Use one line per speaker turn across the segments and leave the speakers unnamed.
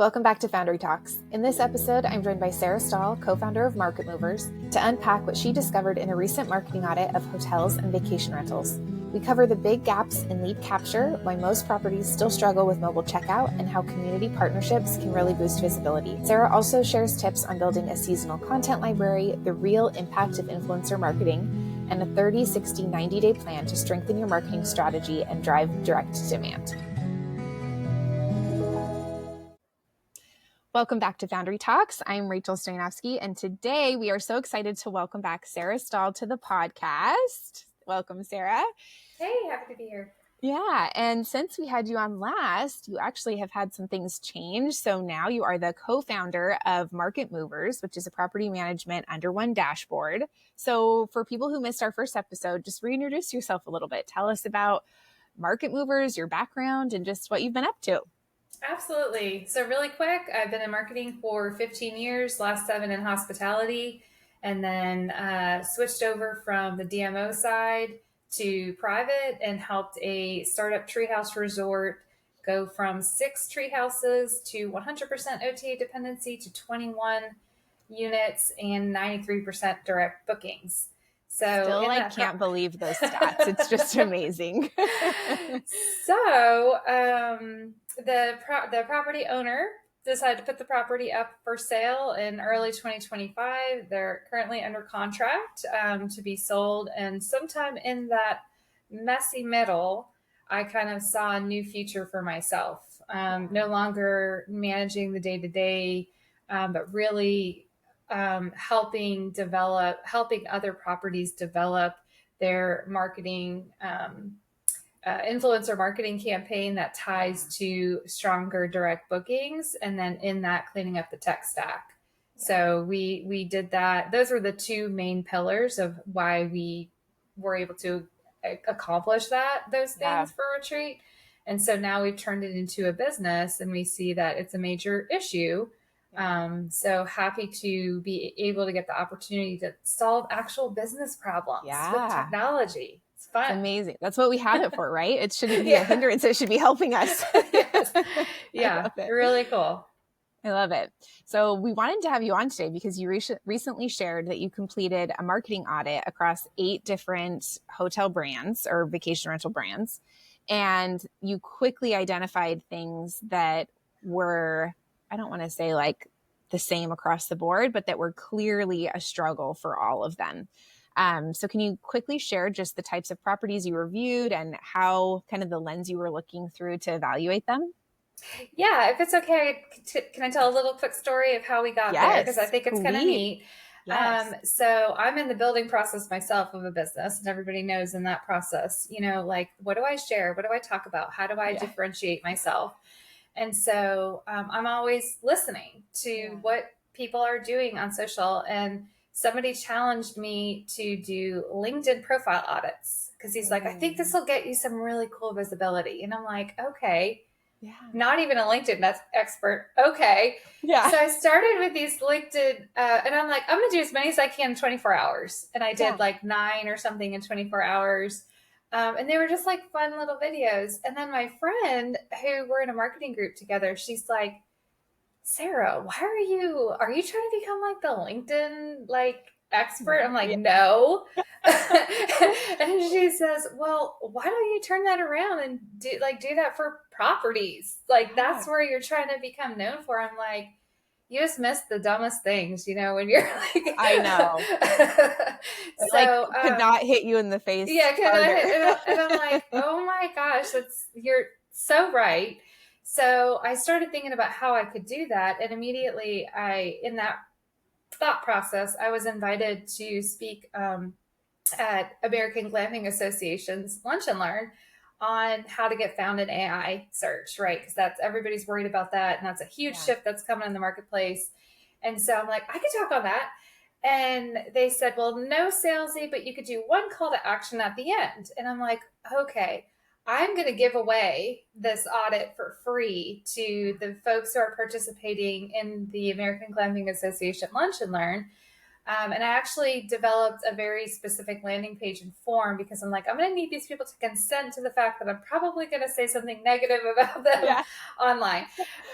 Welcome back to Foundry Talks. In this episode, I'm joined by Sarah Stahl, co-founder of Market Movers, to unpack what she discovered in a recent marketing audit of hotels and vacation rentals. We cover the big gaps in lead capture, why most properties still struggle with mobile checkout, and how community partnerships can really boost visibility. Sarah also shares tips on building a seasonal content library, the real impact of influencer marketing, and a 30, 60, 90-day plan to strengthen your marketing strategy and drive direct demand. Welcome back to Foundry Talks. I'm Rachel Stojanski, and today we are so excited to welcome back Sarah Stahl to the podcast. Welcome, Sarah.
Hey, happy to be here.
Yeah, and since we had you on last, you actually have had some things change. So now you are the co-founder of Market Movers, which is a property management under one dashboard. So for people who missed our first episode, just reintroduce yourself a little bit. Tell us about Market Movers, your background, and just what you've been up to.
Absolutely. So really quick, I've been in marketing for 15 years, last 7 in hospitality, and then switched over from the DMO side to private and helped a startup treehouse resort go from 6 treehouses to 100% OTA dependency to 21 units and 93% direct bookings. So
Still, can't believe those stats. It's just amazing.
So the property owner decided to put the property up for sale in early 2025. They're currently under contract to be sold. And sometime in that messy middle, I kind of saw a new future for myself. No longer managing the day-to-day, but really helping other properties develop their marketing, influencer marketing campaign that ties to stronger direct bookings. And then in that, cleaning up the tech stack. Yeah. So we did that. Those were the 2 main pillars of why we were able to accomplish those things for Retreat. And so now we've turned it into a business and we see that it's a major issue. So happy to be able to get the opportunity to solve actual business problems with technology. It's fun.
It's amazing. That's what we have it for, right? It shouldn't be a hindrance. It should be helping us.
Yes. Yeah. Really cool.
I love it. So we wanted to have you on today because you recently shared that you completed a marketing audit across 8 different hotel brands or vacation rental brands. And you quickly identified things that were, I don't want to say the same across the board, but that were clearly a struggle for all of them. So can you quickly share just the types of properties you reviewed and how kind of the lens you were looking through to evaluate them?
Yeah, if it's okay, can I tell a little quick story of how we got there? Because I think it's kind of neat. Yes. So I'm in the building process myself of a business, and everybody knows in that process, what do I share? What do I talk about? How do I differentiate myself? And so I'm always listening to what people are doing on social. And somebody challenged me to do LinkedIn profile audits because he's like, I think this will get you some really cool visibility. And I'm like, okay. Yeah. Not even a LinkedIn expert. Okay. Yeah. So I started with these LinkedIn and I'm like, I'm going to do as many as I can in 24 hours. And I did 9 or something in 24 hours. And they were just fun little videos. And then my friend who we're in a marketing group together, she's like, Sarah, why are you trying to become the LinkedIn expert? I'm like, no. And she says, well, why don't you turn that around and do that for properties? That's where you're trying to become known for. I'm like, you just miss the dumbest things, when you're
I know. So could not hit you in the face.
Yeah, and I'm like, oh my gosh, you're so right. So I started thinking about how I could do that. And immediately in that thought process, I was invited to speak at American Glamping Association's Lunch and Learn on how to get found in AI search, right? Because everybody's worried about that. And that's a huge shift that's coming in the marketplace. And so I'm like, I could talk on that. And they said, well, no salesy, but you could do one call to action at the end. And I'm like, okay, I'm going to give away this audit for free to the folks who are participating in the American Glamping Association Lunch and Learn. And I actually developed a very specific landing page and form because I'm like, I'm going to need these people to consent to the fact that I'm probably going to say something negative about them online.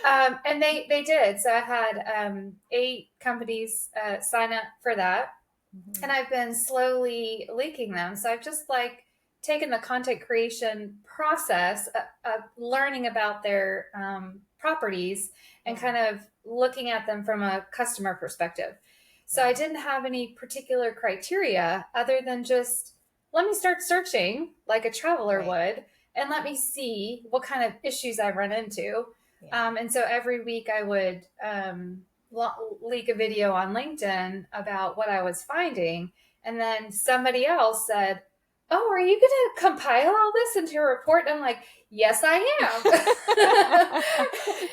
And they did. So I had 8 companies sign up for that. Mm-hmm. And I've been slowly leaking them. So I've just like taken the content creation process of learning about their properties and kind of looking at them from a customer perspective. So I didn't have any particular criteria other than just let me start searching like a traveler would, and let me see what kind of issues I run into. And so every week I would leak a video on LinkedIn about what I was finding. And then somebody else said, oh, are you going to compile all this into a report? And I'm like, yes, I am.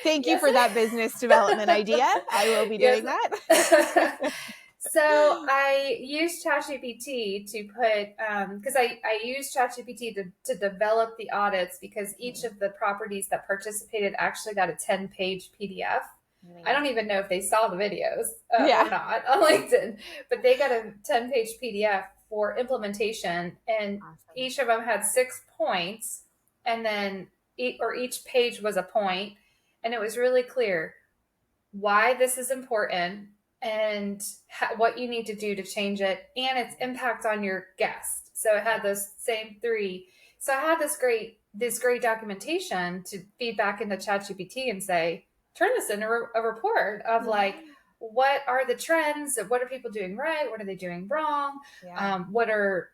Thank you for that business development idea. I will be doing that.
So I used ChatGPT to put, because I used ChatGPT to develop the audits because each of the properties that participated actually got a 10-page PDF. Amazing. I don't even know if they saw the videos or not on LinkedIn, but they got a 10-page PDF for implementation, and each of them had 6 points, and then each page was a point, and it was really clear why this is important and what you need to do to change it and its impact on your guest. So it had those same 3. So I had this great documentation to feed back into ChatGPT and say, turn this into a report of like, what are the trends? What are people doing right? What are they doing wrong? What are,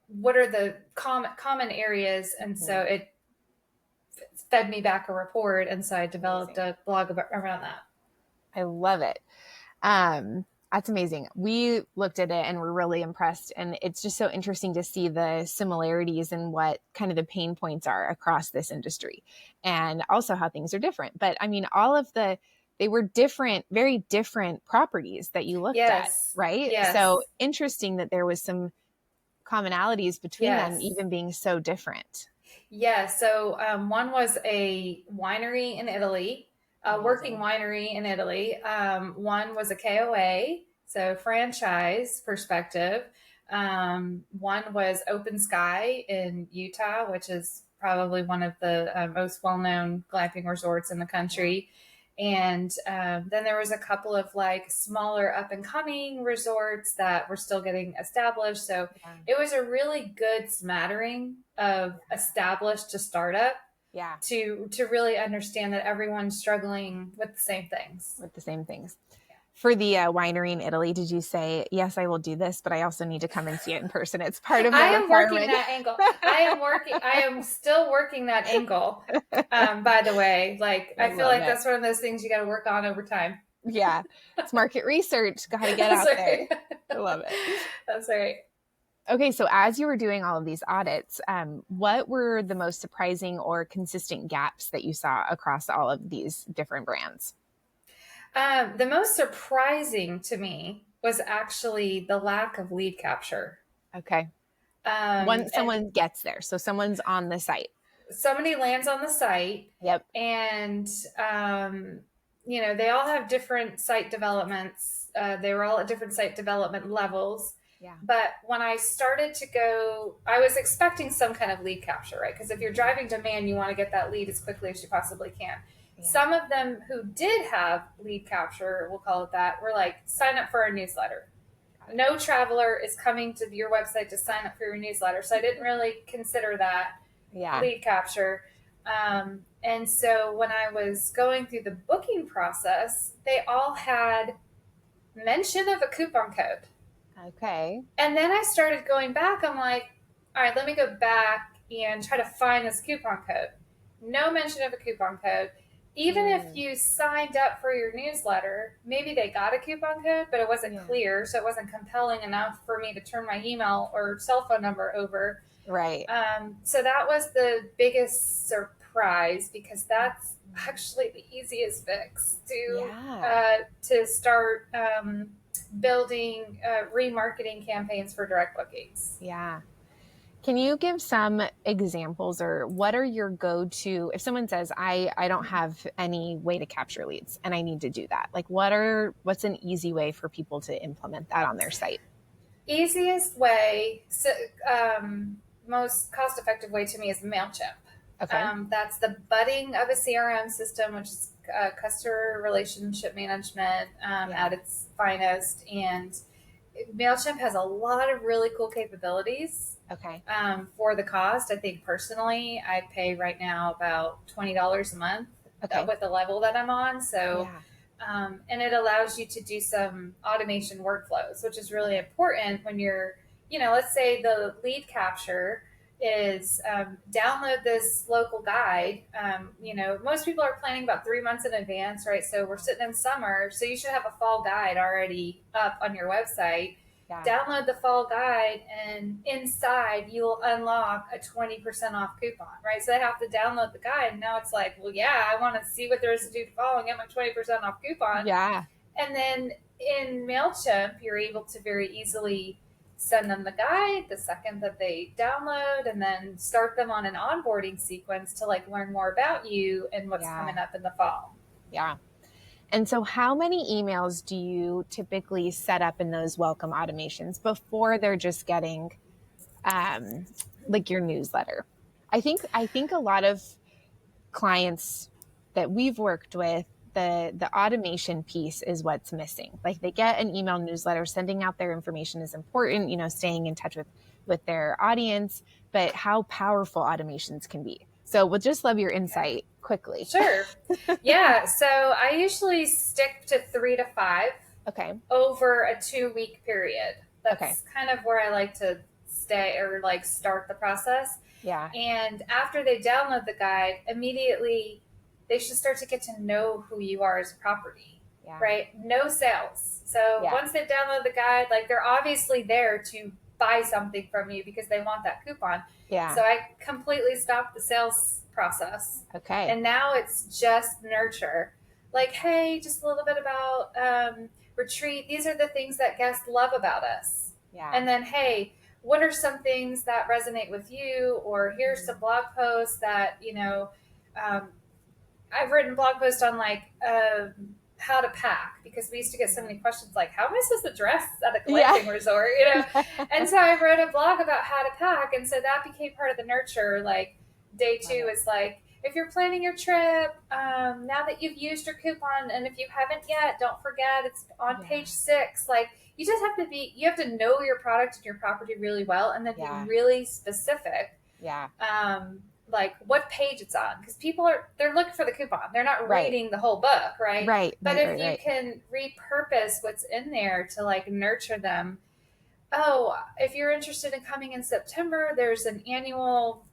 what are the common areas? And so it fed me back a report. And so I developed a blog around that.
I love it. That's amazing. We looked at it and we're really impressed. And it's just so interesting to see the similarities and what kind of the pain points are across this industry and also how things are different. But I mean, they were different, very different properties that you looked at, right?
Yes.
So interesting that there was some commonalities between them, even being so different.
Yeah. So one was a winery in Italy. Working winery in Italy. One was a KOA, so franchise perspective. One was Open Sky in Utah, which is probably one of the most well-known glamping resorts in the country. And then there was a couple of like smaller up and coming resorts that were still getting established. So it was a really good smattering of established to startup. To really understand that everyone's struggling with the same things.
For the winery in Italy, did you say, yes, I will do this, but I also need to come and see it in person? It's part of my requirement.
I am working that angle. I am still working that angle. By the way, like, I feel like that's one of those things you got to work on over time.
Yeah. It's market research. Got to get out there. I love it.
That's right.
Okay, so as you were doing all of these audits, what were the most surprising or consistent gaps that you saw across all of these different brands?
The most surprising to me was actually the lack of lead capture.
Okay. When someone gets there, so someone's on the site.
Somebody lands on the site.
Yep.
And, they all have different site developments. They were all at different site development levels.
Yeah.
But when I started to go, I was expecting some kind of lead capture, right? Because if you're driving demand, you want to get that lead as quickly as you possibly can. Yeah. Some of them who did have lead capture, we'll call it that, were like, sign up for our newsletter. No traveler is coming to your website to sign up for your newsletter. So I didn't really consider that lead capture. And so when I was going through the booking process, they all had mention of a coupon code.
Okay.
And then I started going back. I'm like, all right, let me go back and try to find this coupon code. No mention of a coupon code. Even if you signed up for your newsletter, maybe they got a coupon code, but it wasn't clear. So it wasn't compelling enough for me to turn my email or cell phone number over.
Right.
So that was the biggest surprise because that's actually the easiest fix to start building remarketing campaigns for direct bookings.
Yeah. Can you give some examples, or what are your go-to, if someone says, I don't have any way to capture leads and I need to do that, like what's an easy way for people to implement that on their site?
Easiest way, most cost-effective way to me is MailChimp.
Okay.
That's the budding of a CRM system, which is customer relationship management at its finest. And MailChimp has a lot of really cool capabilities.
Okay.
For the cost. I think personally, I pay right now about $20 a month with the level that I'm on. So, and it allows you to do some automation workflows, which is really important when you're, let's say the lead capture is download this local guide. Most people are planning about 3 months in advance, right? So we're sitting in summer, so you should have a fall guide already up on your website. Yeah. Download the fall guide, and inside you'll unlock a 20% off coupon, right? So they have to download the guide. And now it's like, well, yeah, I want to see what there is to do to fall and get my 20% off coupon.
Yeah.
And then in MailChimp, you're able to very easily send them the guide the second that they download, and then start them on an onboarding sequence to like learn more about you and what's coming up in the fall.
Yeah. And so how many emails do you typically set up in those welcome automations before they're just getting like your newsletter? I think a lot of clients that we've worked with, the automation piece is what's missing. Like they get an email newsletter, sending out their information is important, staying in touch with their audience, but how powerful automations can be. So we'll just love your insight quickly.
Sure. Yeah. So I usually stick to 3 to 5 over a 2-week period. That's kind of where I like to stay or like start the process.
Yeah.
And after they download the guide, immediately they should start to get to know who you are as a property, right? No sales. So once they download the guide, like they're obviously there to buy something from you because they want that coupon. Yeah. So I completely stopped the sales process.
Okay.
And now it's just nurture. Like, hey, just a little bit about retreat. These are the things that guests love about us.
Yeah.
And then, hey, what are some things that resonate with you? Or here's some blog posts that, I've written blog posts on like how to pack, because we used to get so many questions like, how am I supposed to dress at a glamping resort? And so I wrote a blog about how to pack. And so that became part of the nurture. Like day 2 is like, if you're planning your trip, now that you've used your coupon, and if you haven't yet, don't forget it's on page 6. Like you have to know your product and your property really well, and then be really specific.
Yeah.
Like what page it's on, because they're looking for the coupon. They're not reading the whole book, right?
Right.
But if you can repurpose what's in there to like nurture them. Oh, if you're interested in coming in September, there's an annual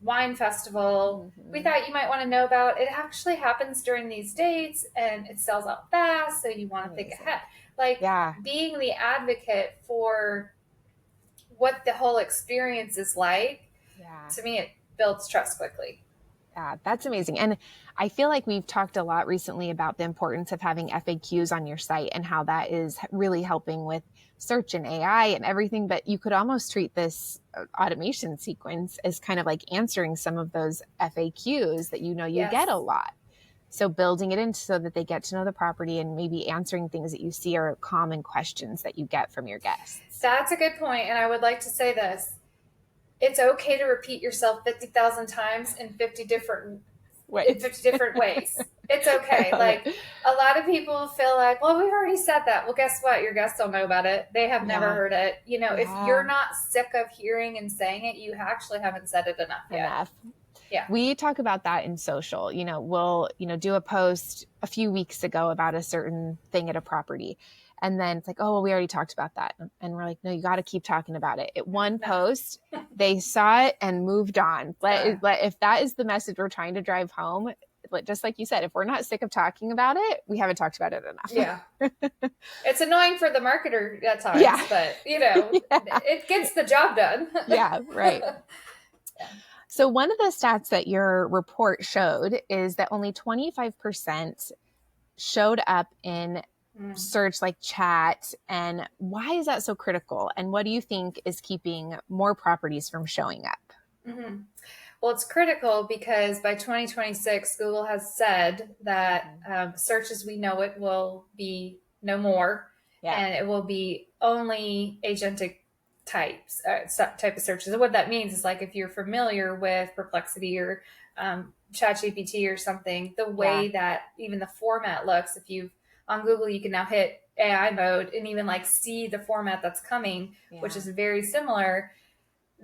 wine festival we thought you might want to know about. It actually happens during these dates and it sells out fast, so you want to think ahead. Like being the advocate for what the whole experience is like, to me, it builds trust quickly.
Yeah, that's amazing. And I feel like we've talked a lot recently about the importance of having FAQs on your site and how that is really helping with search and AI and everything. But you could almost treat this automation sequence as kind of like answering some of those FAQs that you get a lot. So building it in so that they get to know the property and maybe answering things that you see are common questions that you get from your guests.
That's a good point. And I would like to say this. It's okay to repeat yourself 50,000 times in 50 different ways. It's okay. Like a lot of people feel like, well, we've already said that. Well, guess what? Your guests don't know about it. They have never heard it. If you're not sick of hearing and saying it, you actually haven't said it enough yet. Yeah.
We talk about that in social. We'll, do a post a few weeks ago about a certain thing at a property. And then it's like, oh, well, we already talked about that. And we're like, no, you got to keep talking about it. At one post, they saw it and moved on. But if that is the message we're trying to drive home, just like you said, if we're not sick of talking about it, we haven't talked about it enough.
Yeah. It's annoying for the marketer at times, but it gets the job done.
Yeah, right. So one of the stats that your report showed is that only 25% showed up in search like chat, and why is that so critical? And what do you think is keeping more properties from showing up?
Mm-hmm. Well, it's critical because by 2026, Google has said that search as we know it will be no more, and it will be only agentic type of searches. And what that means is, like, if you're familiar with Perplexity or ChatGPT or something, the way that even the format looks, if you've on Google, you can now hit AI mode and even like see the format that's coming, which is very similar.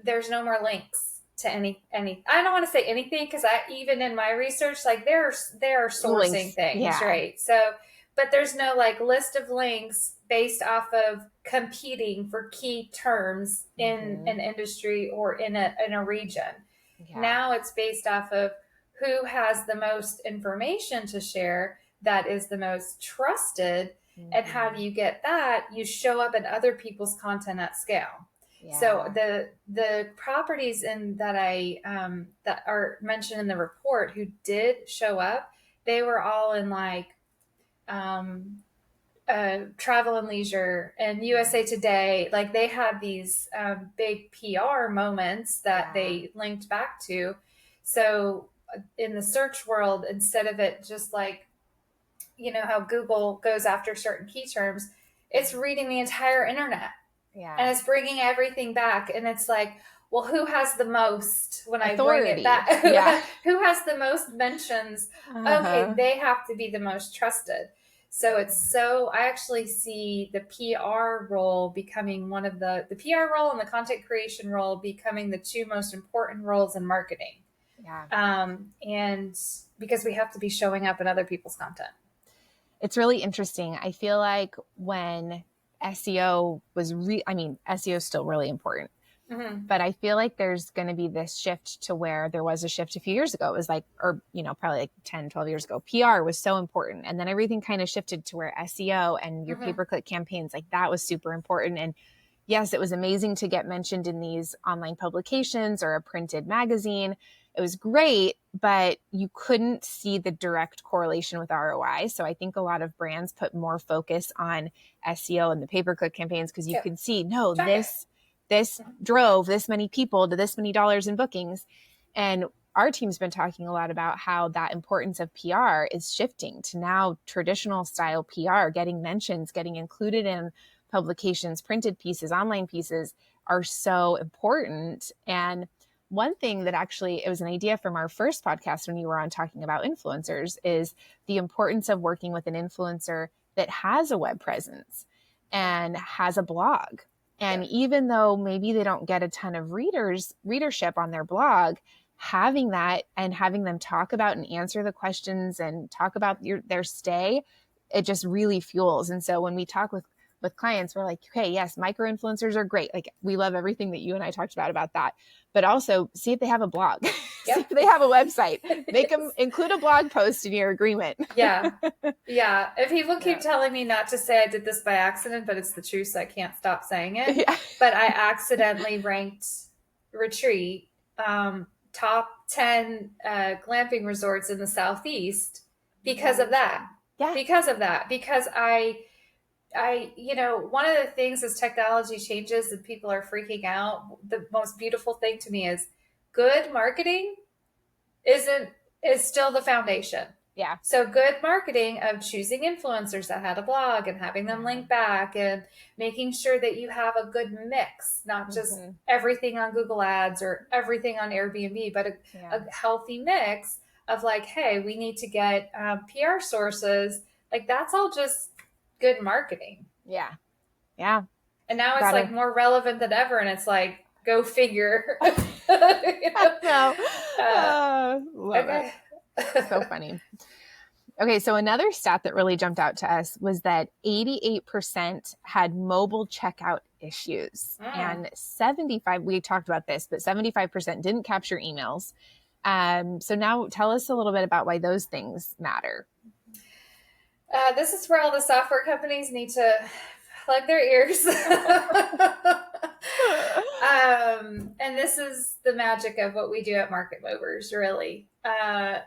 There's no more links to any I don't want to say anything, because I even in my research, like they're sourcing links, things, right? So, but there's no like list of links based off of competing for key terms in an industry or in a region. Now it's based off of who has the most information to share that is the most trusted, and how do you get that? You show up in other people's content at scale. So the properties that I that are mentioned in the report who did show up, they were all in like Travel and Leisure and USA Today. Like they had these big PR moments that they linked back to. So in the search world, instead of it just like, you know, how Google goes after certain key terms, it's reading the entire internet. And it's bringing everything back. And it's like, well, who has the most when authority. I bring it back? Who has the most mentions? Okay, they have to be the most trusted. So I actually see the PR role becoming one of the PR role and the content creation role becoming the two most important roles in marketing. And because we have to be showing up in other people's content.
It's really interesting. I feel like when SEO was SEO is still really important, but I feel like there's going to be this shift to where there was a shift a few years ago. It was like, or, you know, probably like 10, 12 years ago, PR was so important. And then everything kind of shifted to where SEO and your pay-per-click campaigns, like that was super important. And yes, it was amazing to get mentioned in these online publications or a printed magazine. It was great, but you couldn't see the direct correlation with ROI. So I think a lot of brands put more focus on SEO and the pay-per-click campaigns because you could see, no, this drove this many people to this many dollars in bookings. And our team's been talking a lot about how that importance of PR is shifting to now traditional style PR, getting mentions, getting included in publications, printed pieces, online pieces are so important. And one thing that actually, it was an idea from our first podcast when you were on talking about influencers, is the importance of working with an influencer that has a web presence and has a blog. And even though maybe they don't get a ton of readership on their blog, having that and having them talk about and answer the questions and talk about their stay, it just really fuels. And so when we talk with clients, we're like, okay, yes, micro influencers are great. Like we love everything that you and I talked about that, but also see if they have a blog, see if they have a website, make them include a blog post in your agreement.
Yeah. If people keep telling me not to say I did this by accident, but it's the truth, so I can't stop saying it. But I accidentally ranked Retreat top 10 glamping resorts in the Southeast because of that. Because I, you know, one of the things as technology changes and people are freaking out, the most beautiful thing to me is good marketing is still the foundation. So good marketing of choosing influencers that had a blog and having them link back and making sure that you have a good mix, not just everything on Google Ads or everything on Airbnb, but a healthy mix of like, hey, we need to get PR sources. Like that's all just good marketing. And now it's like more relevant than ever. And it's like, go figure.
Love it. So funny. Okay. So another stat that really jumped out to us was that 88% had mobile checkout issues and 75, we talked about this, but 75% didn't capture emails. So now tell us a little bit about why those things matter.
This is where all the software companies need to plug their ears. And this is the magic of what we do at Market Movers, really.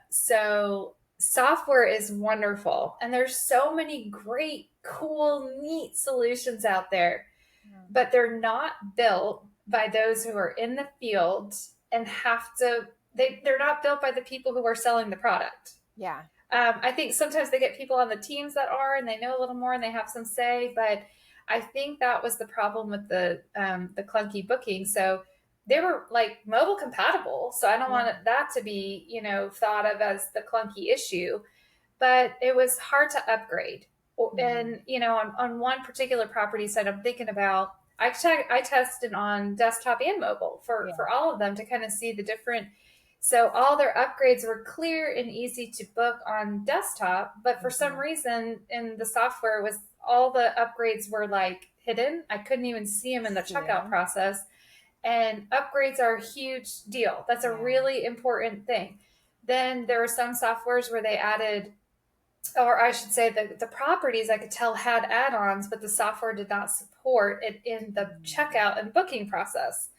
So software is wonderful. And there's so many great, cool, neat solutions out there, but they're not built by those who are in the field and they're not built by the people who are selling the product.
Yeah.
I think sometimes they get people on the teams that are, and they know a little more and they have some say, but I think that was the problem with the clunky booking. So they were like mobile compatible. So I don't want that to be, thought of as the clunky issue, but it was hard to upgrade. And, on one particular property site I'm thinking about, I tested on desktop and mobile for all of them to kind of see the different. So all their upgrades were clear and easy to book on desktop, but for some reason in the software was all the upgrades were like hidden. I couldn't even see them in the checkout process. And upgrades are a huge deal. That's a really important thing. Then there were some softwares where they added, or I should say the properties I could tell had add-ons, but the software did not support it in the checkout and booking process.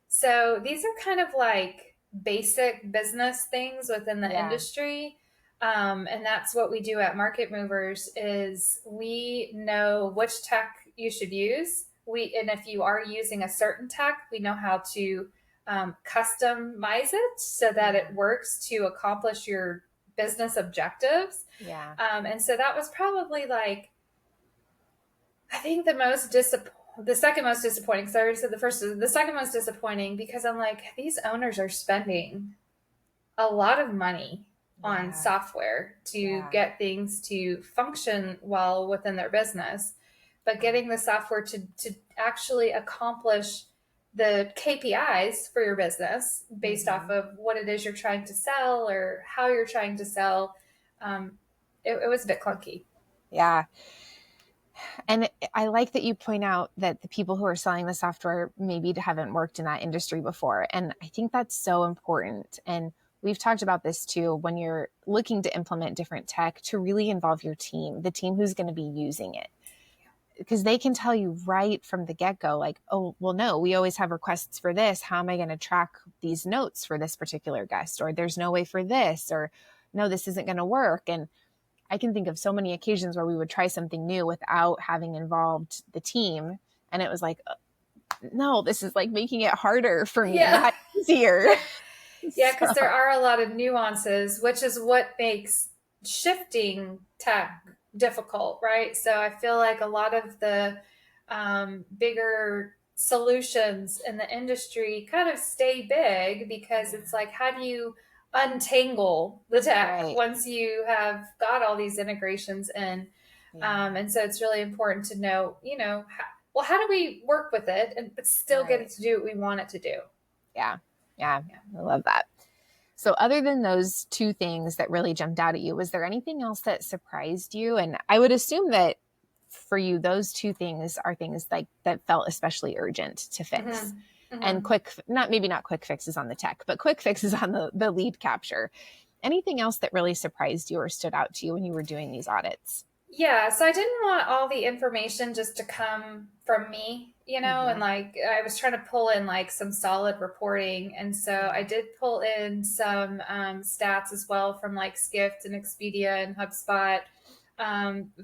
So these are kind of like basic business things within the industry. And that's what we do at Market Movers is we know which tech you should use. And if you are using a certain tech, we know how to customize it so that it works to accomplish your business objectives.
Yeah.
And so that was probably like, I think the second most disappointing, because I already said the first, the second most disappointing, because I'm like, these owners are spending a lot of money on software to get things to function well within their business, but getting the software to actually accomplish the KPIs for your business based off of what it is you're trying to sell or how you're trying to sell. It was a bit clunky.
Yeah. And I like that you point out that the people who are selling the software maybe haven't worked in that industry before. And I think that's so important. And we've talked about this too, when you're looking to implement different tech, to really involve your team, the team who's going to be using it. Because they can tell you right from the get-go, like, oh, well, no, we always have requests for this. How am I going to track these notes for this particular guest? Or there's no way for this, or no, this isn't going to work. And I can think of so many occasions where we would try something new without having involved the team. And it was like, no, this is like making it harder for me, not easier.
Yeah, because there are a lot of nuances, which is what makes shifting tech difficult, right? So I feel like a lot of the bigger solutions in the industry kind of stay big because it's like, how do you untangle the tech once you have got all these integrations in? And so it's really important to know, how do we work with it but still get it to do what we want it to do?
Yeah. I love that. So other than those two things that really jumped out at you, was there anything else that surprised you? And I would assume that for you, those two things are things like that felt especially urgent to fix. And maybe not quick fixes on the tech, but quick fixes on the lead capture. Anything else that really surprised you or stood out to you when you were doing these audits?
Yeah, so I didn't want all the information just to come from me, and like I was trying to pull in like some solid reporting. And so I did pull in some stats as well from like Skift and Expedia and HubSpot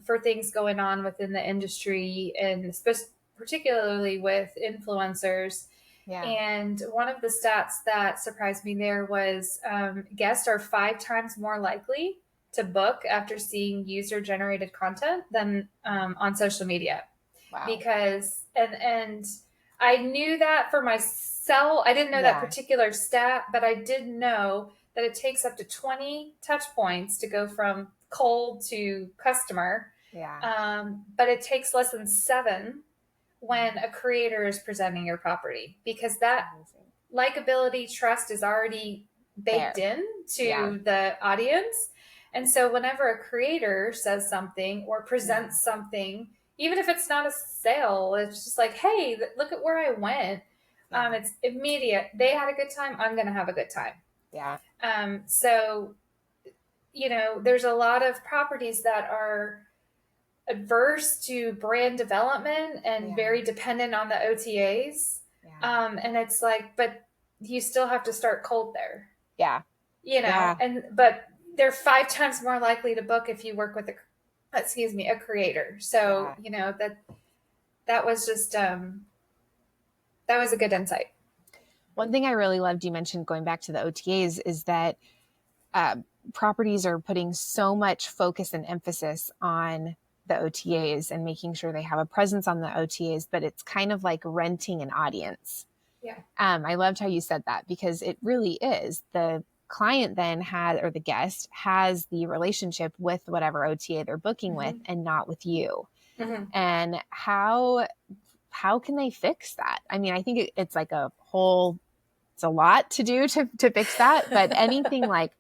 for things going on within the industry and particularly with influencers. Yeah. And one of the stats that surprised me there was guests are 5 times more likely to book after seeing user-generated content than on social media. Wow. Because, and I knew that for myself. I didn't know that particular stat, but I did know that it takes up to 20 touch points to go from cold to customer. Yeah. But it takes less than 7 when a creator is presenting your property, because that likability trust is already baked in to the audience. And so whenever a creator says something or presents something, even if it's not a sale, it's just like, hey, look at where I went. It's immediate. They had a good time. I'm going to have a good time. Yeah. So, there's a lot of properties that are adverse to brand development and very dependent on the OTAs. Yeah. And it's like, but you still have to start cold there. Yeah. But they're 5 times more likely to book if you work with a creator. So, that was just, that was a good insight.
One thing I really loved, you mentioned going back to the OTAs, is that properties are putting so much focus and emphasis on the OTAs and making sure they have a presence on the OTAs, but it's kind of like renting an audience.
Yeah.
I loved how you said that, because it really is. The client then or the guest has the relationship with whatever OTA they're booking with, and not with you. And how can they fix that? I mean, I think it's like it's a lot to do to fix that, but anything like,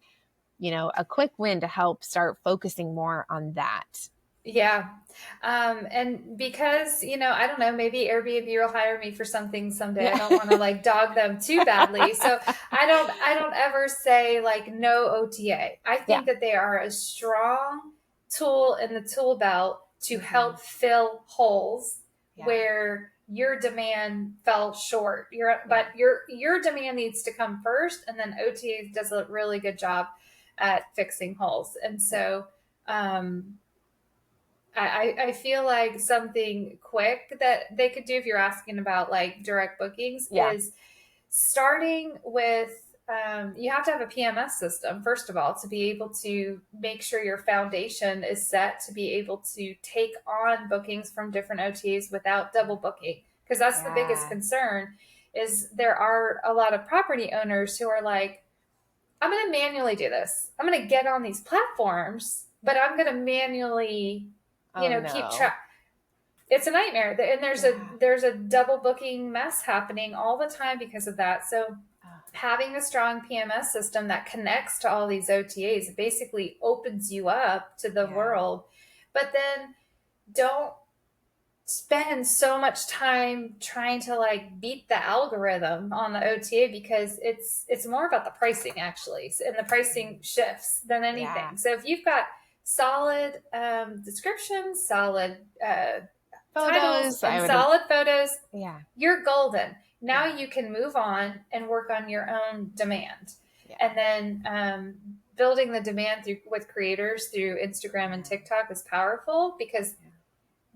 a quick win to help start focusing more on that.
Yeah. And because, I don't know, maybe Airbnb will hire me for something someday. I don't want to like dog them too badly. So I don't ever say like no OTA. I think that they are a strong tool in the tool belt to help fill holes where your demand fell short. But your demand needs to come first, and then OTA does a really good job at fixing holes. And so, I feel like something quick that they could do, if you're asking about like direct bookings, is starting with, you have to have a PMS system, first of all, to be able to make sure your foundation is set to be able to take on bookings from different OTAs without double booking. Because that's the biggest concern, is there are a lot of property owners who are like, I'm going to manually do this. I'm going to get on these platforms, but I'm going to manually, keep track. It's a nightmare. And there's a double booking mess happening all the time because of that. So having a strong PMS system that connects to all these OTAs basically opens you up to the world. But then don't spend so much time trying to like beat the algorithm on the OTA, because it's more about the pricing actually, and the pricing shifts than anything. So if you've got solid descriptions, solid photos, and solid photos, you're golden. Now you can move on and work on your own demand. And then building the demand with creators through Instagram and TikTok is powerful, because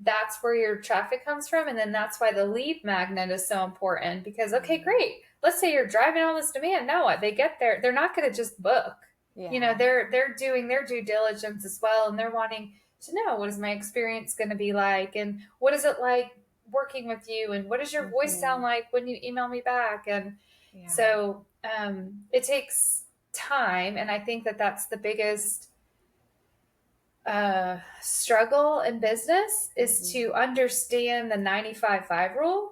that's where your traffic comes from. And then that's why the lead magnet is so important, because, okay, great. Let's say you're driving all this demand. Now what? They get there. They're not going to just book. They're doing their due diligence as well. And they're wanting to know, what is my experience going to be like? And what is it like working with you? And what does your voice sound like when you email me back? And so it takes time. And I think that that's the biggest struggle in business, is to understand the 95-5 rule.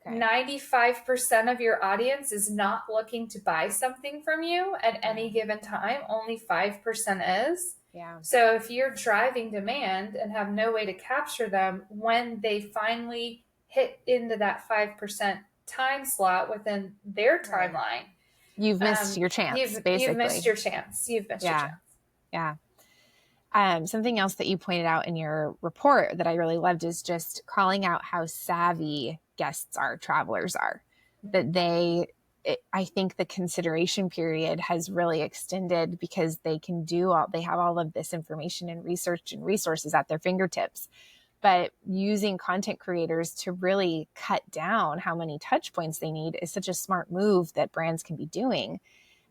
95% of your audience is not looking to buy something from you at any given time. Only 5% is. So if you're driving demand and have no way to capture them when they finally hit into that 5% time slot within their timeline,
you've missed your chance.
You've missed your chance.
Yeah. Something else that you pointed out in your report that I really loved is just calling out how savvy travelers are. That I think the consideration period has really extended, because they have all of this information and research and resources at their fingertips. But using content creators to really cut down how many touch points they need is such a smart move that brands can be doing.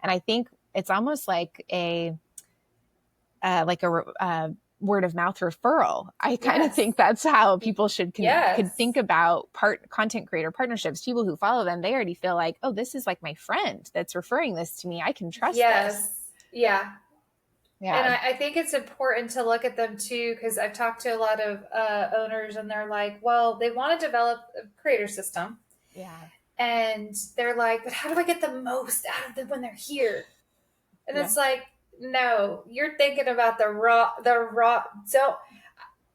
And I think it's almost like a word of mouth referral. I kind of think that's how people could think about content creator partnerships. People who follow them, they already feel like, oh, this is like my friend that's referring this to me. I can trust this.
Yeah. And I think it's important to look at them too, because I've talked to a lot of owners, and they're like, well, they want to develop a creator system. And they're like, but how do I get the most out of them when they're here? And it's like, no, you're thinking about the raw. So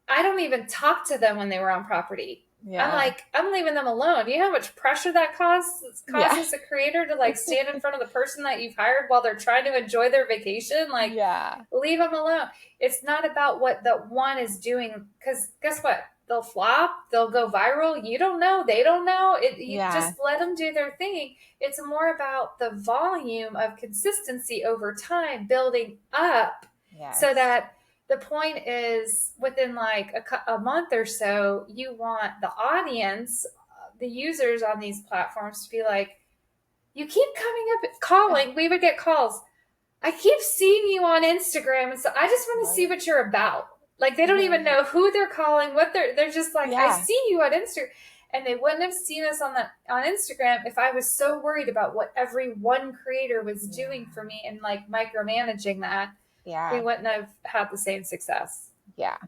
I don't even talk to them when they were on property. I'm like, I'm leaving them alone. You know how much pressure that causes a creator to like stand in front of the person that you've hired while they're trying to enjoy their vacation? Like, leave them alone. It's not about what the one is doing, because guess what? They'll flop. They'll go viral. You don't know. They don't know. You just let them do their thing. It's more about the volume of consistency over time building up, so that the point is within like a month or so, you want the audience, the users on these platforms to be like, you keep coming up calling. We would get calls. I keep seeing you on Instagram. And so I just want to see what you're about. Like, they don't even know who they're calling, what they're just like, I see you on Instagram. And they wouldn't have seen us on Instagram if I was so worried about what every one creator was doing for me and like micromanaging that. We wouldn't have had the same success.
Yeah.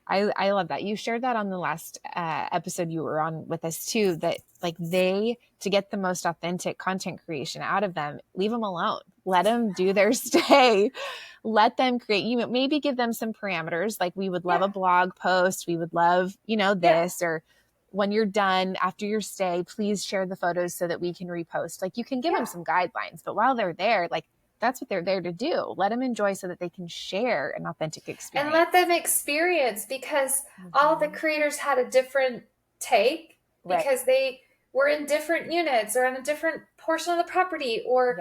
I love that. You shared that on the last episode you were on with us too, that like to get the most authentic content creation out of them, leave them alone. Let them do their stay. Let them create, maybe give them some parameters. Like, we would love a blog post. We would love, this, or when you're done after your stay, please share the photos so that we can repost. Like, you can give them some guidelines, but while they're there, like, that's what they're there to do. Let them enjoy so that they can share an authentic experience.
And let them experience, because all of the creators had a different take, because they were in different units or on a different portion of the property, or,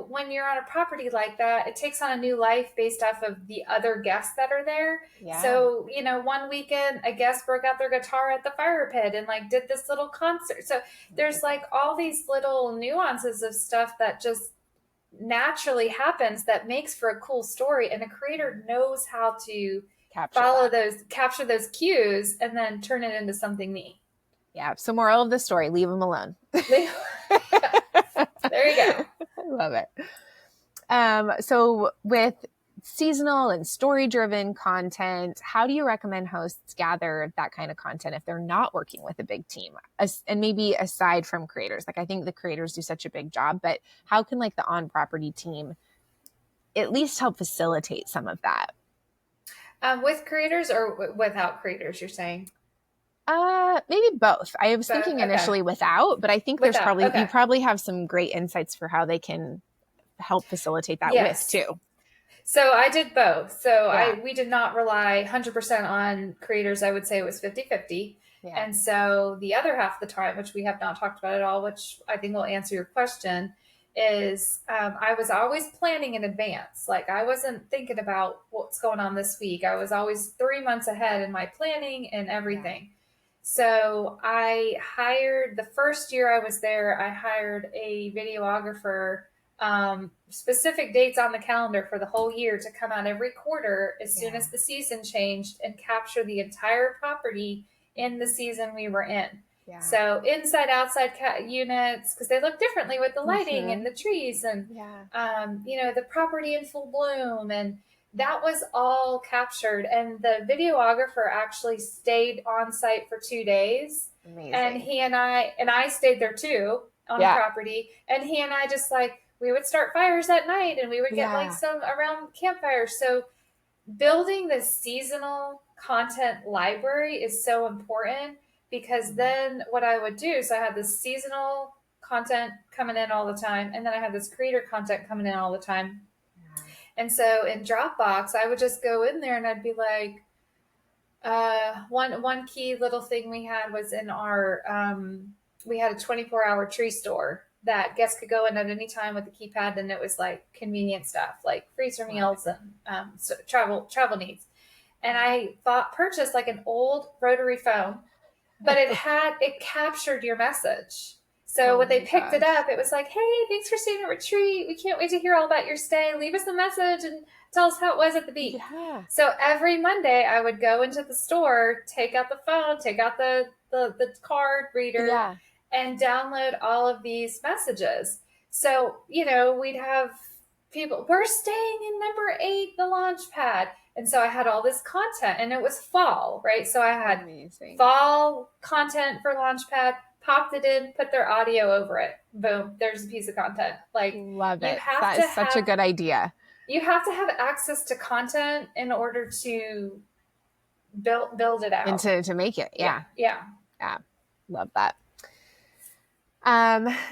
when you're on a property like that, it takes on a new life based off of the other guests that are there. So, one weekend, a guest broke out their guitar at the fire pit and like did this little concert. So there's like all these little nuances of stuff that just naturally happens that makes for a cool story, and a creator knows how to capture those cues and then turn it into something neat.
So moral of the story, leave them alone.
There you go.
I love it. So with seasonal and story-driven content, how do you recommend hosts gather that kind of content if they're not working with a big team? And maybe aside from creators, like, I think the creators do such a big job, but how can like the on-property team at least help facilitate some of that?
With creators or without creators, you're saying?
Maybe both. I was thinking initially without, but I think there's you probably have some great insights for how they can help facilitate that with too.
So I did both. So we did not rely 100% on creators. I would say it was 50-50. And so the other half of the time, which we have not talked about at all, which I think will answer your question, is I was always planning in advance. Like, I wasn't thinking about what's going on this week. I was always 3 months ahead in my planning and everything. So I hired, the first year I was there, I hired a videographer, specific dates on the calendar for the whole year to come out every quarter as soon as the season changed and capture the entire property in the season we were in. So inside, outside units, because they look differently with the lighting and the trees and, the property in full bloom. And that was all captured. And the videographer actually stayed on site for 2 days.
Amazing.
And I stayed there too on the property. And he and I just like, we would start fires at night and we would get like some around campfires. So building this seasonal content library is so important, because then what I would do, so I had this seasonal content coming in all the time, and then I had this creator content coming in all the time. And so in Dropbox, I would just go in there and I'd be like, one key little thing we had was in our, we had a 24-hour tree store that guests could go in at any time with the keypad, and it was like convenient stuff like freezer meals and so travel needs. And I purchased like an old rotary phone, but it captured your message. So when they picked it up, it was like, hey, thanks for staying at retreat. We can't wait to hear all about your stay. Leave us a message and tell us how it was at the beach. So every Monday I would go into the store, take out the phone, take out the card reader, and download all of these messages. So, we'd have people, we're staying in number 8, the launch pad. And so I had all this content, and it was fall, right? So I had fall content for Launchpad, popped it in, put their audio over it. Boom, there's a piece of content. Like,
love it. That is such a good idea.
You have to have access to content in order to build it out.
And to make it. Yeah. Yeah. Love that.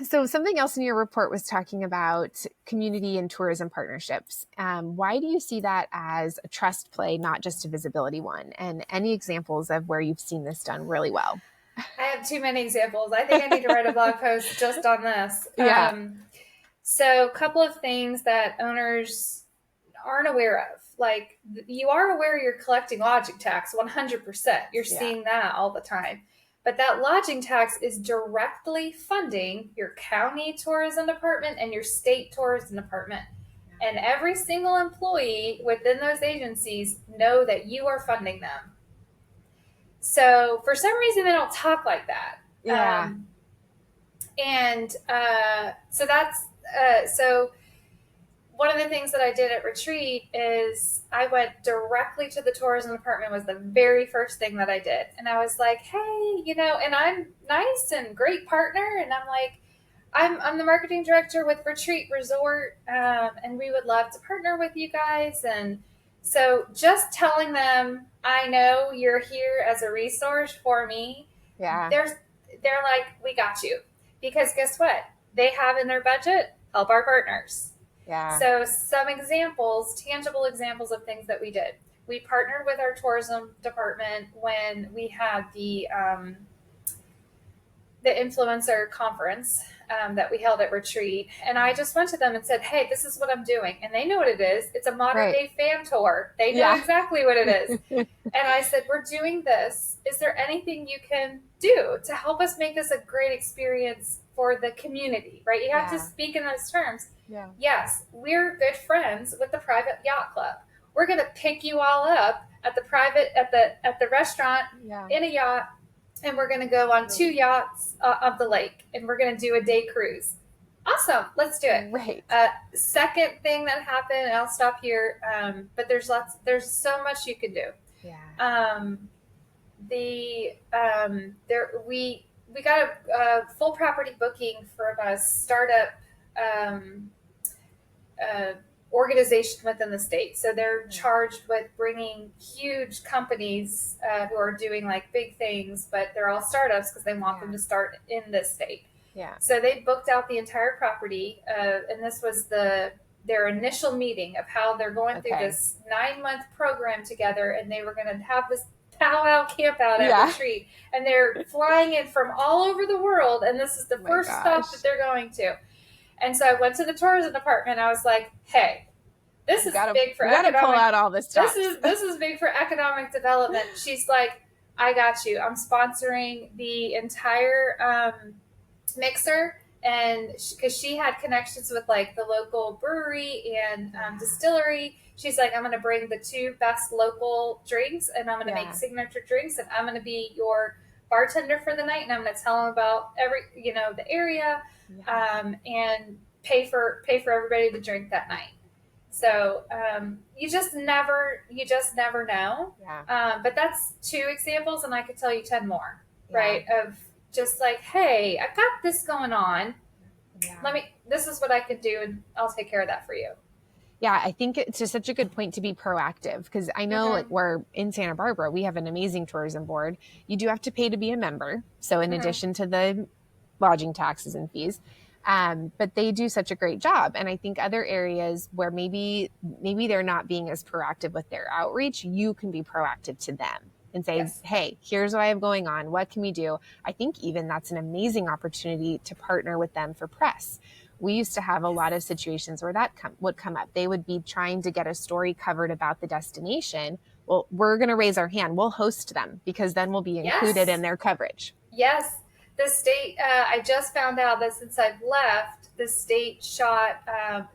So something else in your report was talking about community and tourism partnerships. Why do you see that as a trust play, not just a visibility one? And any examples of where you've seen this done really well?
I have too many examples. I think I need to write a blog post just on this.
Yeah.
So a couple of things that owners aren't aware of. Like, you are aware you're collecting lodging tax 100%. You're seeing that all the time. But that lodging tax is directly funding your county tourism department and your state tourism department. And every single employee within those agencies know that you are funding them. So for some reason, they don't talk like that.
Yeah.
So that's, so one of the things that I did at retreat is I went directly to the tourism department. Was the very first thing that I did. And I was like, hey, and I'm nice and great partner. And I'm like, I'm the marketing director with Retreat Resort. And we would love to partner with you guys. And so just telling them, I know you're here as a resource for me.
Yeah.
They're like, we got you. Because guess what? They have in their budget, help our partners.
Yeah.
So some examples, tangible examples of things that we did. We partnered with our tourism department when we had the influencer conference that we held at Retreat. And I just went to them and said, hey, this is what I'm doing. And they know what it is. It's a modern day fan tour. They know exactly what it is. And I said, we're doing this. Is there anything you can do to help us make this a great experience for the community, right? You have to speak in those terms. Yeah. Yes, we're good friends with the private yacht club. We're going to pick you all up at the restaurant in a yacht, and we're going to go on 2 yachts of the lake, and we're going to do a day cruise. Awesome, let's do it.
Right.
Second thing that happened, and I'll stop here. But there's so much you can do.
Yeah.
We got a full property booking from a startup organization within the state. So they're charged with bringing huge companies who are doing like big things, but they're all startups because they want them to start in this state.
Yeah.
So they booked out the entire property, and this was their initial meeting of how they're going through this 9-month program together, and they were going to have this powwow camp out at Retreat, and they're flying in from all over the world, and this is the first stop that they're going to. And so I went to the tourism department. And I was like, "Hey, this is big for economic.
You got to pull out all this stuff.
This is big for economic development." She's like, "I got you. I'm sponsoring the entire mixer." And because she had connections with like the local brewery and distillery, she's like, I'm going to bring the 2 best local drinks, and I'm going to make signature drinks, and I'm going to be your bartender for the night, and I'm going to tell them about the area, and pay for everybody to drink that night. So you just never know. Yeah. But that's 2 examples, and I could tell you 10 more, right? Of just like, hey, I've got this going on. Yeah. This is what I could do, and I'll take care of that for you.
Yeah, I think it's just such a good point to be proactive, because I know like we're in Santa Barbara, we have an amazing tourism board. You do have to pay to be a member. So in addition to the lodging taxes and fees, but they do such a great job. And I think other areas where maybe they're not being as proactive with their outreach, you can be proactive to them and say, hey, here's what I have going on. What can we do? I think even that's an amazing opportunity to partner with them for press. We used to have a lot of situations where that would come up. They would be trying to get a story covered about the destination. Well, we're going to raise our hand. We'll host them, because then we'll be included in their coverage.
Yes. The state, I just found out that since I've left, the state shot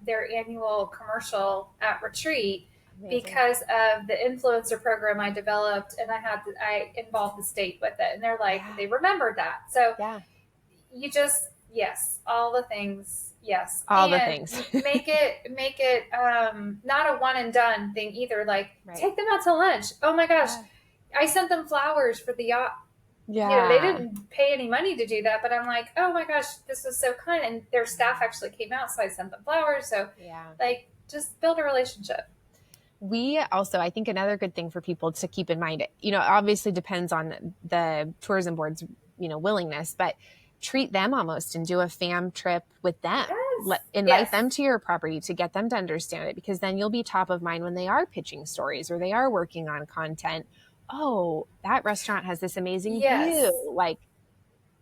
their annual commercial at Retreat. Amazing. Because of the influencer program I developed, and I involved the state with it, and they're like, they remembered that. So you just, all the things. Yes.
All the things.
make it not a one and done thing either. Like take them out to lunch. Oh my gosh. I sent them flowers for the yacht. Yeah. They didn't pay any money to do that, but I'm like, oh my gosh, this was so kind. And their staff actually came out, so I sent them flowers. So like just build a relationship.
We also, I think another good thing for people to keep in mind, obviously depends on the tourism board's willingness, but treat them almost and do a fam trip with them.
Yes.
Invite them to your property to get them to understand it, because then you'll be top of mind when they are pitching stories or they are working on content. Oh, that restaurant has this amazing view. Like,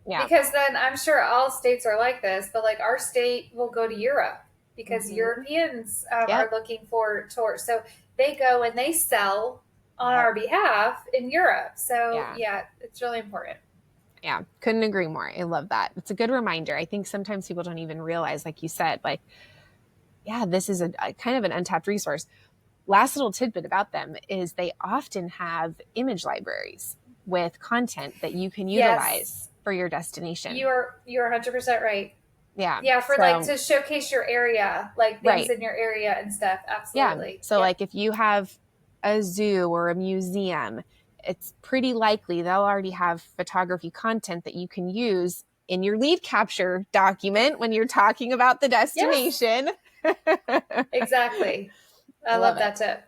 yeah.
Because then I'm sure all states are like this, but like our state will go to Europe because Europeans are looking for tours. So they go and they sell on our behalf in Europe. So yeah, it's really important.
Yeah, couldn't agree more. I love that. It's a good reminder. I think sometimes people don't even realize, like you said, like, yeah, this is a kind of an untapped resource. Last little tidbit about them is they often have image libraries with content that you can utilize for your destination.
You're 100% right.
Yeah.
Yeah, for like to showcase your area, like things in your area and stuff. Absolutely.
Yeah. So like if you have a zoo or a museum, it's pretty likely they'll already have photography content that you can use in your lead capture document when you're talking about the destination.
Yes. Exactly. I love that tip.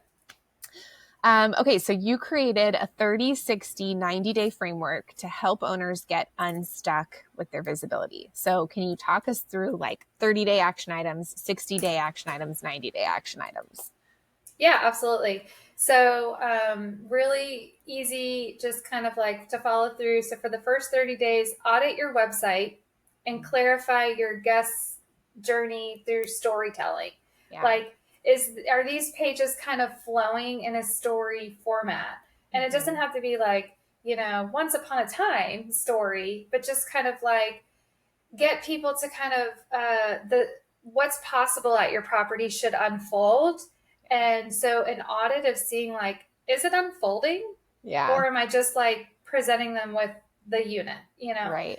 Okay, so you created a 30, 60, 90-day framework to help owners get unstuck with their visibility. So can you talk us through like 30-day action items, 60-day action items, 90-day action items?
Yeah, absolutely. So really easy, just kind of like to follow through. So for the first 30 days, audit your website and clarify your guest journey through storytelling. Yeah. Like, are these pages kind of flowing in a story format? And it doesn't have to be like, once upon a time story, but just kind of like get people to kind of what's possible at your property should unfold. And so an audit of seeing like, is it unfolding? Yeah. Or am I just like presenting them with the unit, Right.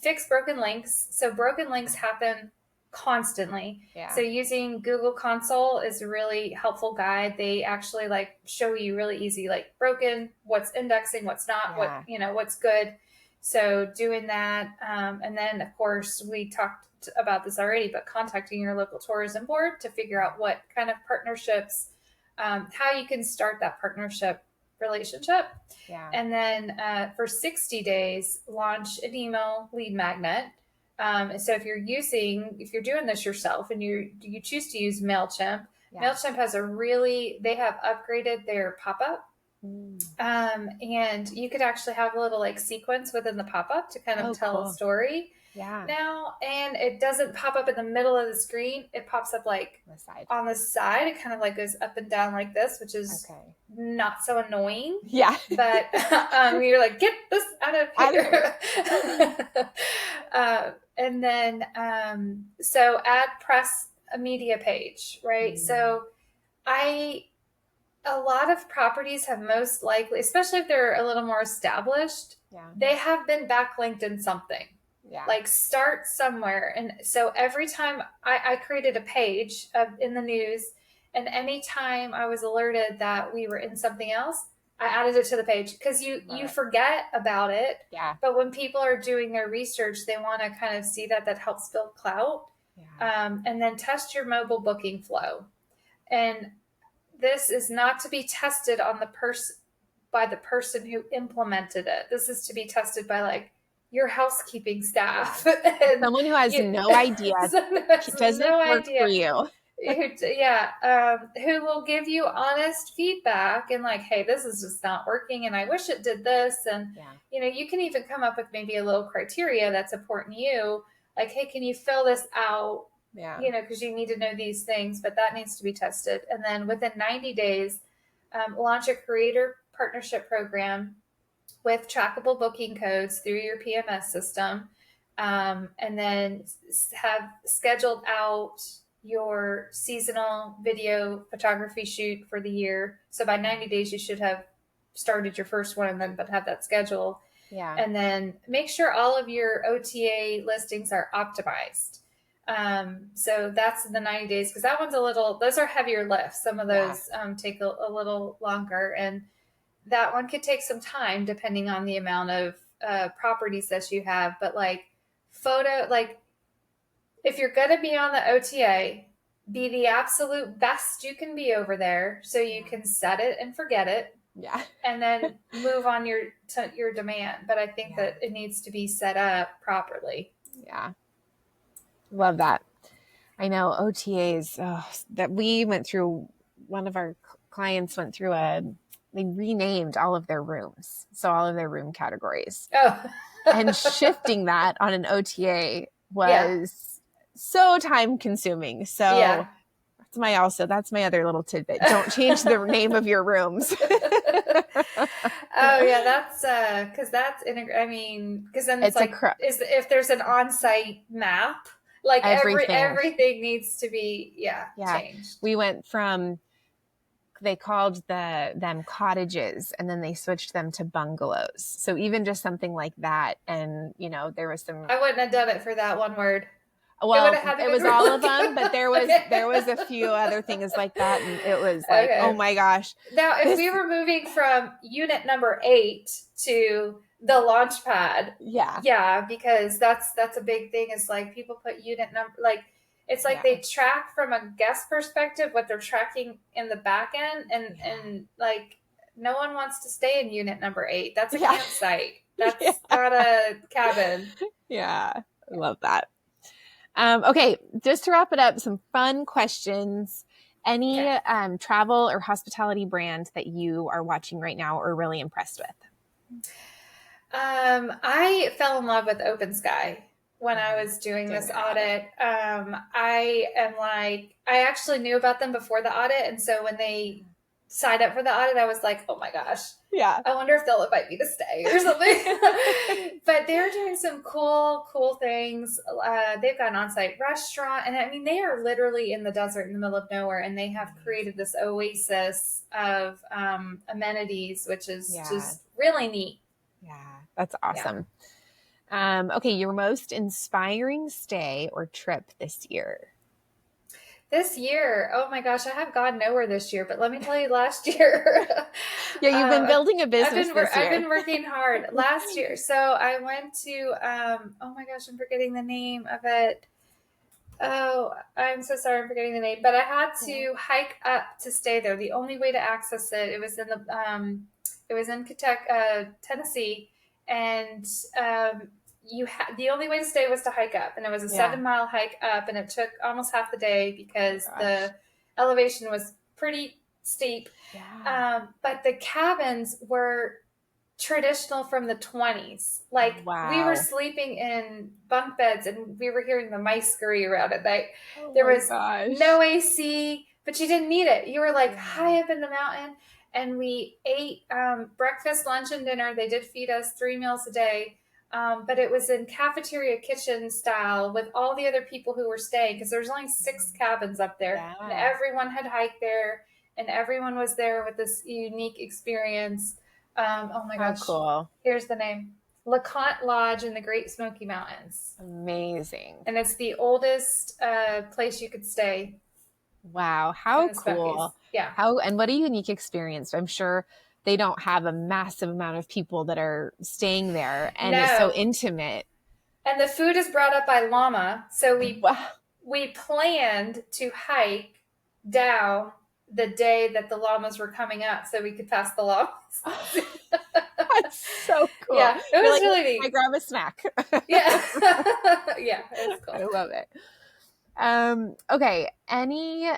Fix broken links. So broken links happen constantly. Yeah. So using Google Console is a really helpful guide. They actually like show you really easy, like broken, what's indexing, what's not, what's good. So doing that. And then of course we talked about this already, but contacting your local tourism board to figure out what kind of partnerships, how you can start that partnership relationship. Yeah. And then for 60 days, launch an email lead magnet. So if you're doing this yourself and you choose to use MailChimp, MailChimp has they have upgraded their pop-up. And you could actually have a little like sequence within the pop-up to kind of tell a story. Yeah. Now, and it doesn't pop up in the middle of the screen. It pops up like on the side. It kind of like goes up and down like this, which is not so annoying. Yeah. But you're like, get this out of here. And then, so add press a media page, right? So a lot of properties have most likely, especially if they're a little more established, they have been backlinked in something. Yeah. Like start somewhere. And so every time I created a page in the news, and anytime I was alerted that we were in something else, I added it to the page because you forget about it. Yeah. But when people are doing their research, they want to kind of see that helps build clout. Yeah. And then test your mobile booking flow. And this is not to be tested on by the person who implemented it. This is to be tested by like your housekeeping staff. And
someone who has no idea. Doesn't work for you.
Who will give you honest feedback and like, hey, this is just not working and I wish it did this. And, you can even come up with maybe a little criteria that's important to you. Like, hey, can you fill this out? Yeah. Because you need to know these things, but that needs to be tested. And then within 90 days, launch a creator partnership program with trackable booking codes through your PMS system. And then have scheduled out your seasonal video photography shoot for the year. So by 90 days, you should have started your first one but have that schedule. Yeah. And then make sure all of your OTA listings are optimized. So that's the 90 days, because that one's those are heavier lifts. Some of those take a little longer, and that one could take some time depending on the amount of properties that you have. But like if you're going to be on the OTA, be the absolute best you can be over there so you can set it and forget it.
Yeah.
And then move on to your demand. But I think that it needs to be set up properly.
Yeah. Love that. I know OTAs that we went through. One of our clients went through they renamed all of their rooms. So all of their room categories.
Oh.
And shifting that on an OTA was so time consuming. So that's my other little tidbit. Don't change the name of your rooms.
Oh yeah, that's because that's because then it's like if there's an on-site map, like everything needs to be changed.
We went from, they called them cottages, and then they switched them to bungalows. So even just something like that, and there was some.
I wouldn't have done it for that one word.
Well, it was all of them, but there was a few other things like that, and it was like, oh my gosh.
Now, if we were moving from unit number 8 to the launch pad, because that's a big thing. Is like people put unit number, like it's like they track from a guest perspective what they're tracking in the back end, and like no one wants to stay in unit number 8. That's a campsite. That's not a cabin.
Yeah, I love that. Okay, just to wrap it up, some fun questions. Any travel or hospitality brand that you are watching right now or really impressed with?
I fell in love with Open Sky when I was doing this audit. I actually knew about them before the audit, and so when they signed up for the audit, I was like, oh my gosh.
Yeah.
I wonder if they'll invite me to stay or something. But they're doing some cool things. They've got an on-site restaurant. And I mean, they are literally in the desert in the middle of nowhere. And they have created this oasis of amenities, which is just really neat.
Yeah, that's awesome. Yeah. Okay, your most inspiring stay or trip this year?
This year, oh my gosh, I have gone nowhere this year, but let me tell you, last year.
Yeah, you've been building a business this year.
I've been working hard last year. So I went to, oh my gosh, I'm forgetting the name of it. Oh, I'm so sorry, I'm forgetting the name. But I had to hike up to stay there. The only way to access it, it was in Tennessee, and the only way to stay was to hike up, and it was a 7-mile hike up, and it took almost half the day because the elevation was pretty steep. But the cabins were traditional from the 20s. Like we were sleeping in bunk beds, and we were hearing the mice scurry around at night. There was no AC, but you didn't need it. You were like high up in the mountain, and we ate breakfast, lunch, and dinner. They did feed us 3 meals a day. But it was in cafeteria kitchen style with all the other people who were staying, because there's only 6 cabins up there, and everyone had hiked there, and everyone was there with this unique experience. Oh my gosh.
Cool.
Here's the name. LeConte Lodge in the Great Smoky Mountains.
Amazing.
And it's the oldest place you could stay.
Wow. How cool.
Yeah.
And what a unique experience. I'm sure they don't have a massive amount of people that are staying there, and it's so intimate.
And the food is brought up by llama. So we planned to hike down the day that the llamas were coming up so we could pass the llamas.
That's so cool.
Yeah, it was really neat.
I grab a snack.
Yeah. Yeah, it's cool.
I love it. Okay, any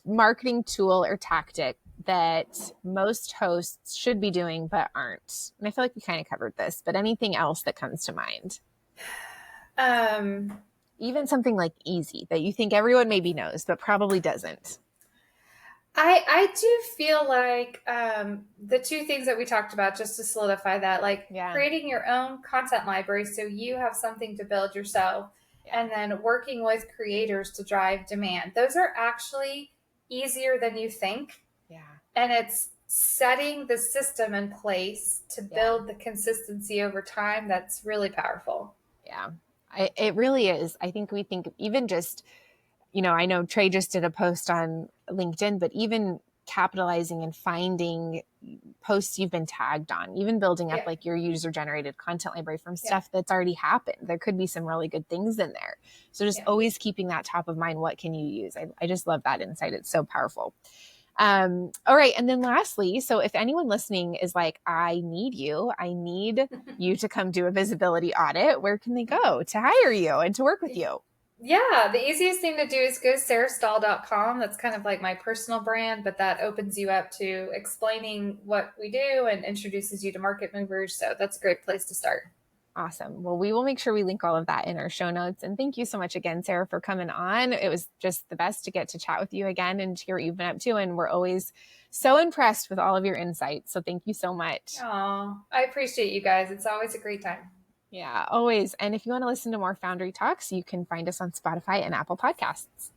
marketing tool or tactic that most hosts should be doing but aren't? And I feel like we kind of covered this, but anything else that comes to mind? Even something like easy that you think everyone maybe knows but probably doesn't.
I do feel like the 2 things that we talked about, just to solidify that, like creating your own content library so you have something to build yourself, and then working with creators to drive demand. Those are actually easier than you think.
Yeah.
And it's setting the system in place to build the consistency over time that's really powerful.
Yeah, it really is. I think we think even just, I know Trey just did a post on LinkedIn, but even capitalizing and finding posts you've been tagged on, even building up like your user-generated content library from stuff that's already happened. There could be some really good things in there. So just always keeping that top of mind. What can you use? I just love that insight. It's so powerful. All right. And then lastly, so if anyone listening is like, I need you to come do a visibility audit, where can they go to hire you and to work with you?
Yeah, the easiest thing to do is go to sarahstahl.com. That's kind of like my personal brand, but that opens you up to explaining what we do and introduces you to market movers. So that's a great place to start.
Awesome. Well, we will make sure we link all of that in our show notes. And thank you so much again, Sarah, for coming on. It was just the best to get to chat with you again and to hear what you've been up to. And we're always so impressed with all of your insights. So thank you so much.
Oh, I appreciate you guys. It's always a great time.
Yeah, always. And if you want to listen to more Foundry Talks, you can find us on Spotify and Apple Podcasts.